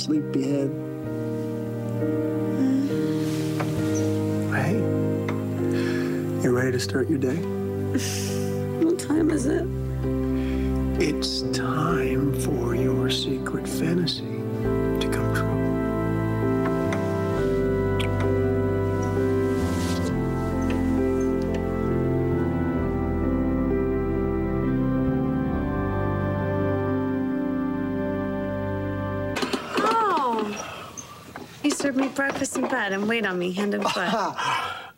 sleepyhead. Hey, you ready to start your day? What time is it? It's time for your secret fantasy to come true. You serve me breakfast in bed and wait on me hand and foot.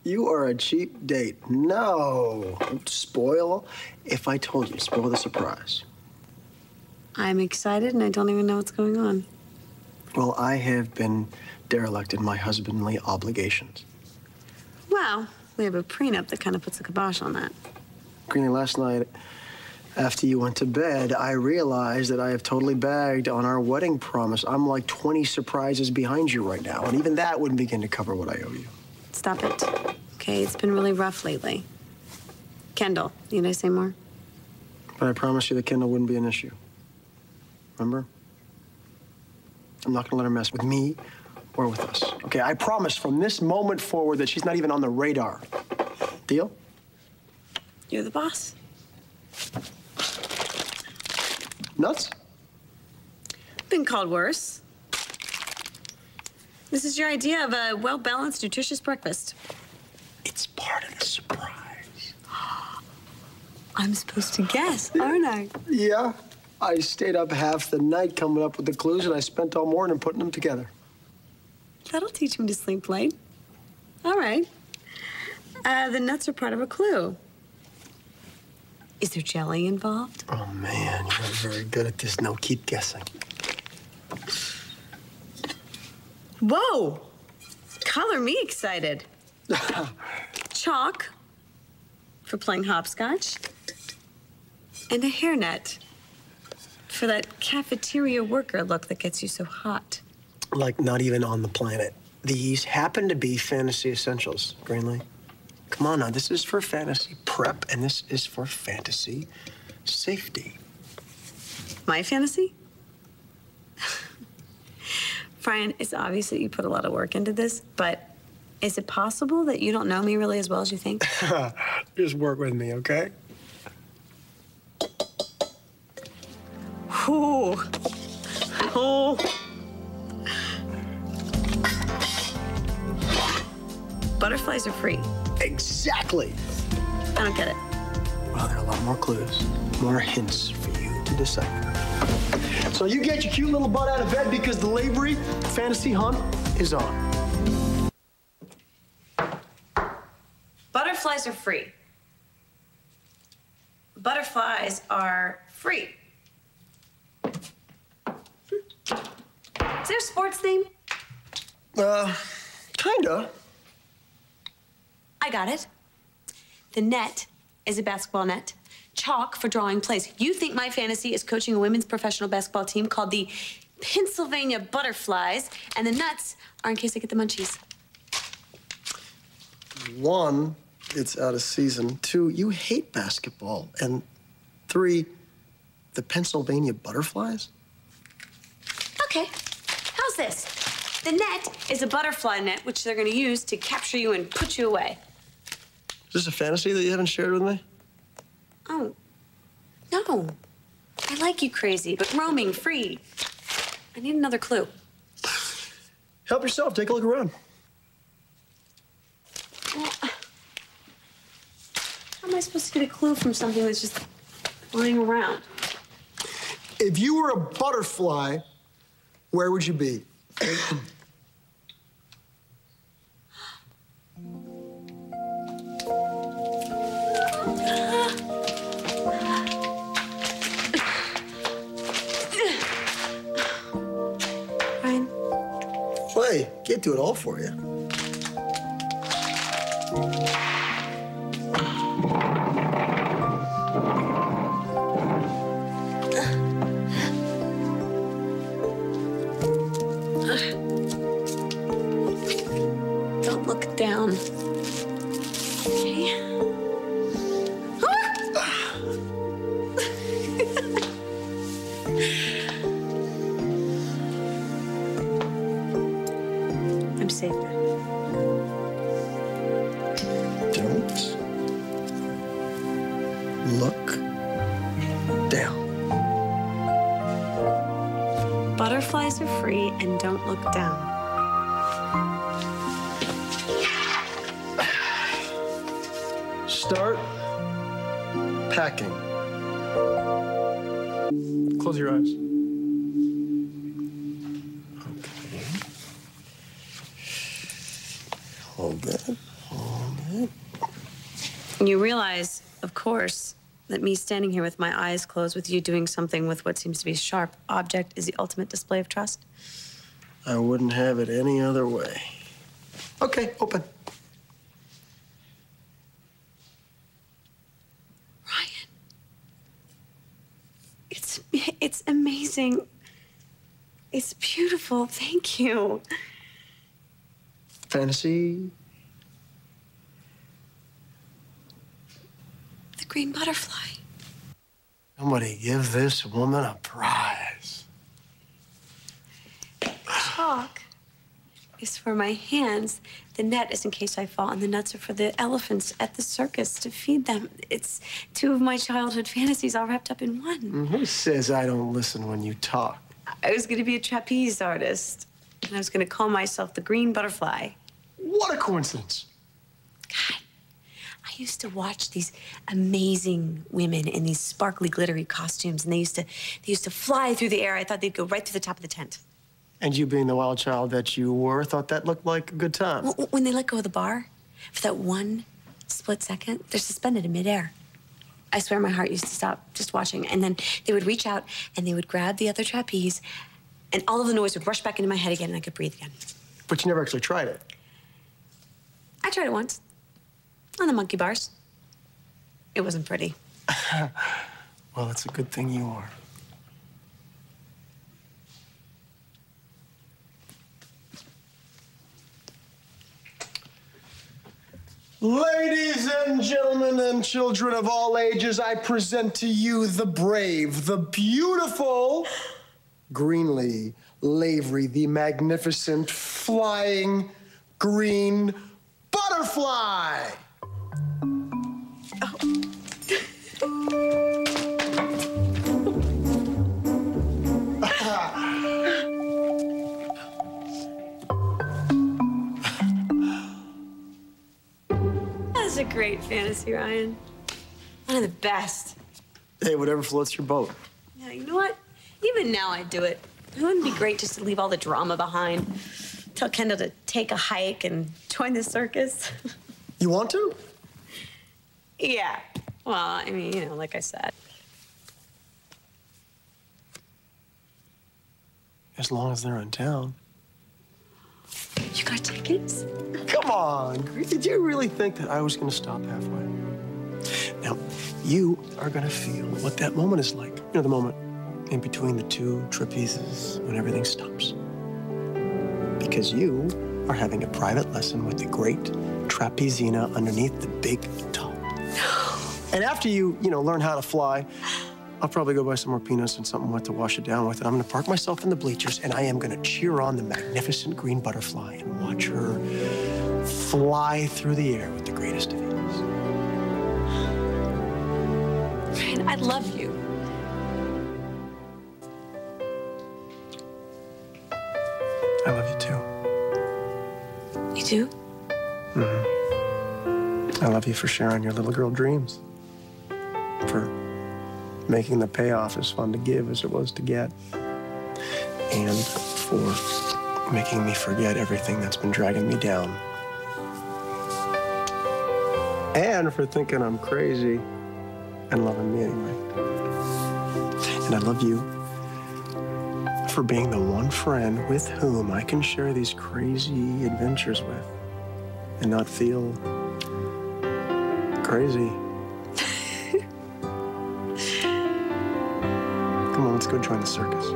You are a cheap date. No. Spoil? If I told you, spoil the surprise. I'm excited and I don't even know what's going on. Well, I have been derelict in my husbandly obligations. Well, we have a prenup that kind of puts a kibosh on that. Greenlee, last night, after you went to bed, I realized that I have totally bagged on our wedding promise. I'm like 20 surprises behind you right now, and even that wouldn't begin to cover what I owe you. Stop it. Okay, it's been really rough lately. Kendall, need I say more? But I promised you that Kendall wouldn't be an issue. Remember? I'm not gonna let her mess with me or with us. Okay, I promise from this moment forward that she's not even on the radar. Deal? You're the boss. Nuts? Been called worse. This is your idea of a well-balanced, nutritious breakfast. It's part of the surprise. I'm supposed to guess, aren't I? Yeah. I stayed up half the night coming up with the clues, and I spent all morning putting them together. That'll teach him to sleep late. All right. The nuts are part of a clue. Is there jelly involved? Oh, man, you're very good at this. No, keep guessing. Whoa! Color me excited. Chalk for playing hopscotch. And a hairnet for that cafeteria worker look that gets you so hot. Like not even on the planet. These happen to be fantasy essentials, Greenlee. Come on now, this is for fantasy prep, and this is for fantasy safety. My fantasy? Brian, it's obvious that you put a lot of work into this, but is it possible that you don't know me really as well as you think? Just work with me, okay? Ooh. Oh. Butterflies are free. Exactly. I don't get it. Well, there are a lot more clues, more hints for you to decipher. So you get your cute little butt out of bed because the Lavery fantasy hunt is on. Butterflies are free. Butterflies are free. Is there a sports name? Kinda. I got it. The net is a basketball net. Chalk for drawing plays. You think my fantasy is coaching a women's professional basketball team called the Pennsylvania Butterflies, and the nuts are in case I get the munchies. 1, it's out of season. 2, you hate basketball. And 3, the Pennsylvania Butterflies? Okay, how's this? The net is a butterfly net, which they're gonna use to capture you and put you away. Is this a fantasy that you haven't shared with me? Oh, no. I like you crazy, but roaming free. I need another clue. Help yourself, take a look around. Well, how am I supposed to get a clue from something that's just lying around? If you were a butterfly, where would you be? Ryan? Hey, can't do it all for you. Don't look down. Okay. I'm safe now. Don't look down. Butterflies are free and don't look down. Start packing. Close your eyes. Okay. Hold it. Hold it. You realize, of course, that me standing here with my eyes closed with you doing something with what seems to be a sharp object is the ultimate display of trust? I wouldn't have it any other way. Okay, open. Ryan. It's amazing. It's beautiful. Thank you. Fantasy. The green butterfly. Somebody give this woman a prize. Chalk is for my hands. The net is in case I fall, and the nuts are for the elephants at the circus to feed them. It's two of my childhood fantasies all wrapped up in one. Who says I don't listen when you talk? I was going to be a trapeze artist, and I was going to call myself the green butterfly. What a coincidence. God, I used to watch these amazing women in these sparkly, glittery costumes, and they used to fly through the air. I thought they'd go right to the top of the tent. And you, being the wild child that you were, thought that looked like a good time. When they let go of the bar, for that one split second, they're suspended in midair. I swear my heart used to stop just watching. And then they would reach out and they would grab the other trapeze, and all of the noise would rush back into my head again, and I could breathe again. But you never actually tried it. I tried it once on the monkey bars. It wasn't pretty. Well, it's a good thing you are. Ladies and gentlemen and children of all ages, I present to you the brave, the beautiful Greenlee, Lavery, the magnificent flying green butterfly. That's a great fantasy, Ryan. One of the best. Hey, whatever floats your boat. Yeah, you know what? Even now I'd do it. It wouldn't be great just to leave all the drama behind. Tell Kendall to take a hike and join the circus. You want to? Yeah. Well, I mean, you know, like I said. As long as they're in town. You got tickets? Come on, did you really think that I was going to stop halfway? Now, you are going to feel what that moment is like. You know, the moment in between the two trapezes when everything stops. Because you are having a private lesson with the great trapezina underneath the big top. And after you learn how to fly, I'll probably go buy some more peanuts and something wet to wash it down with, and I'm gonna park myself in the bleachers, and I am gonna cheer on the magnificent green butterfly and watch her fly through the air with the greatest of ease. Ryan, I love you. I love you too. You do? Mm-hmm. I love you for sharing your little girl dreams. For making the payoff as fun to give as it was to get. And for making me forget everything that's been dragging me down. And for thinking I'm crazy and loving me anyway. And I love you for being the one friend with whom I can share these crazy adventures with and not feel crazy. Come on, let's go join the circus.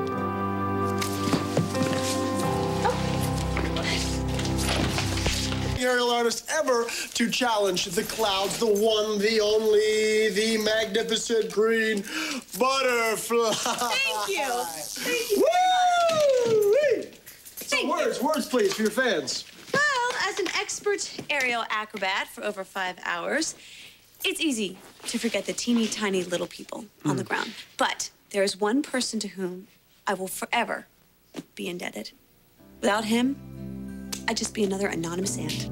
Aerial artist ever to challenge the clouds, the one, the only, the magnificent green butterfly. Thank you. Thank you. Woo! Thank Words, please, for your fans. expert aerial acrobat for over 5 hours, it's easy to forget the teeny tiny little people on the ground. But there is one person to whom I will forever be indebted. Without him, I'd just be another anonymous ant.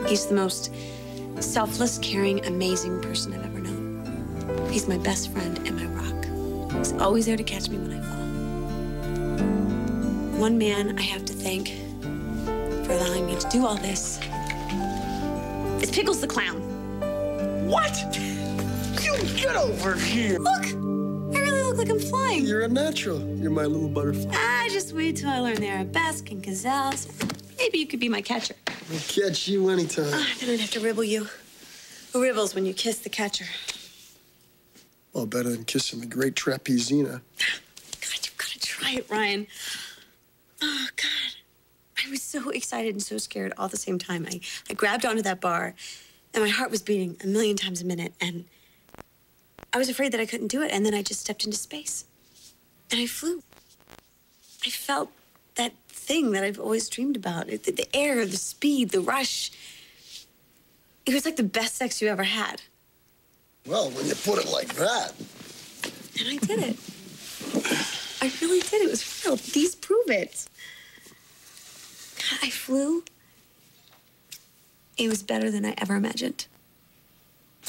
He's the most selfless, caring, amazing person I've ever known. He's my best friend and my rock. He's always there to catch me when I fall. One man I have to thank for allowing me to do all this is Pickles the Clown. What? You get over here. Look, I really look like I'm flying. You're a natural. You're my little butterfly. Just wait till I learn the arabesque and gazelles. Maybe you could be my catcher. I'll catch you anytime. Then I'd have to ribble you. Who ribbles when you kiss the catcher? Well, better than kissing the great trapezina. God, you've got to try it, Ryan. Oh, God. I was so excited and so scared all at the same time. I grabbed onto that bar, and my heart was beating 1,000,000 times a minute, and I was afraid that I couldn't do it, and then I just stepped into space. And I flew. I felt that thing that I've always dreamed about. The air, the speed, the rush. It was like the best sex you ever had. Well, when you put it like that. And I did it. I really did. It was real. These prove it. God, I flew. It was better than I ever imagined.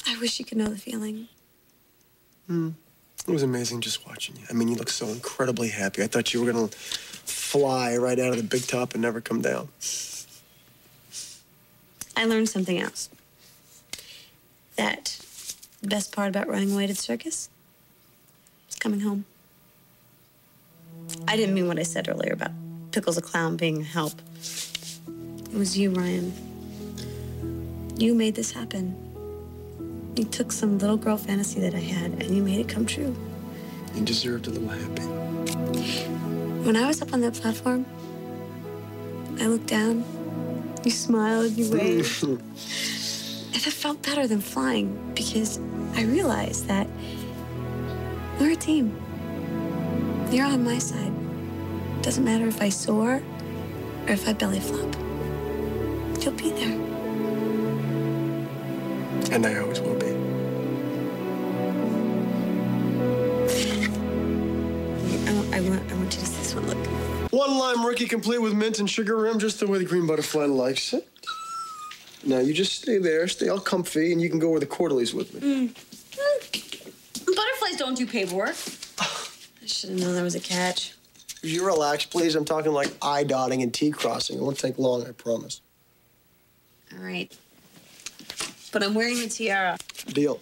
I wish you could know the feeling. It was amazing just watching you. I mean, you look so incredibly happy. I thought you were going to fly right out of the big top and never come down. I learned something else. That the best part about running away to the circus is coming home. I didn't mean what I said earlier about Pickles the Clown being a help. It was you, Ryan. You made this happen. You took some little girl fantasy that I had and you made it come true. You deserved a little happy. When I was up on that platform, I looked down, you smiled, you waved. And it felt better than flying because I realized that we're a team. You're on my side. Doesn't matter if I soar or if I belly flop. You'll be there. And I always will be. I want you to see this one. Look. One lime rookie complete with mint and sugar rim, just the way the green butterfly likes it. Now you just stay there, stay all comfy, and you can go where the quarterlies with me. Butterflies don't do paperwork. I should have known there was a catch. You relax, please. I'm talking like I dotting and T crossing. It won't take long, I promise. All right. But I'm wearing the tiara. Deal.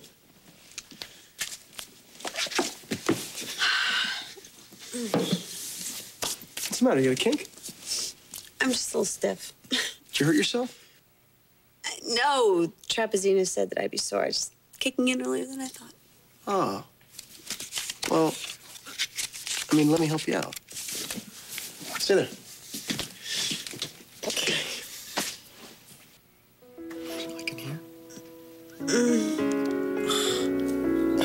What's the matter? You got a kink? I'm just a little stiff. Did you hurt yourself? No, Trapezina said that I'd be sore. I was just kicking in earlier than I thought. Oh. Well, I mean, let me help you out. Stay there. Okay. Like in here?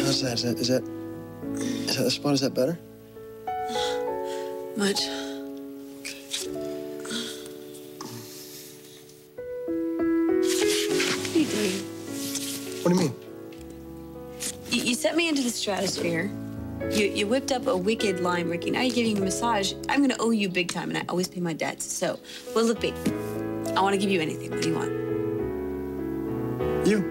How's that? Is that the spot? Is that better? Much. Okay. What are you doing? What do you mean? You sent me into the stratosphere. You whipped up a wicked lime, Ricky. Now you're giving a massage. I'm gonna owe you big time, and I always pay my debts. So, what'll it be? I want to give you anything. What do you want? You.